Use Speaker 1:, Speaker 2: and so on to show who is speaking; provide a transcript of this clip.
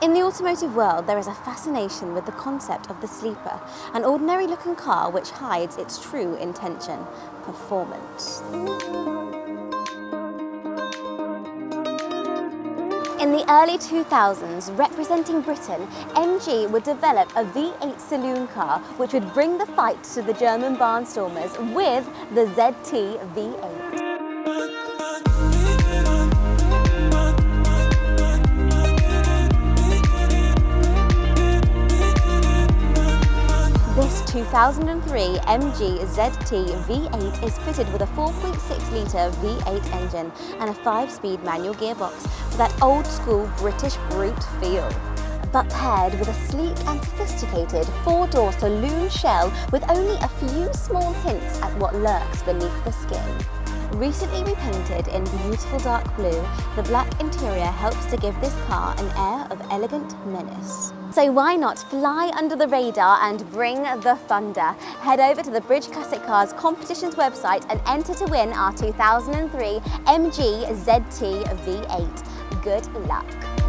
Speaker 1: In the automotive world, there is a fascination with the concept of the sleeper, an ordinary-looking car which hides its true intention: performance. In the early 2000s, representing Britain, MG would develop a V8 saloon car which would bring the fight to the German barnstormers with the ZT V8. This 2003 MG ZT V8 is fitted with a 4.6-litre V8 engine and a 5-speed manual gearbox for that old-school British brute feel, but paired with a sleek and sophisticated 4-door saloon shell with only a few small hints at what lurks beneath the skin. Recently repainted in beautiful dark blue, the black interior helps to give this car an air of elegant menace. So why not fly under the radar and bring the thunder? Head over to the Bridge Classic Cars competitions website and enter to win our 2003 MG ZT V8. Good luck!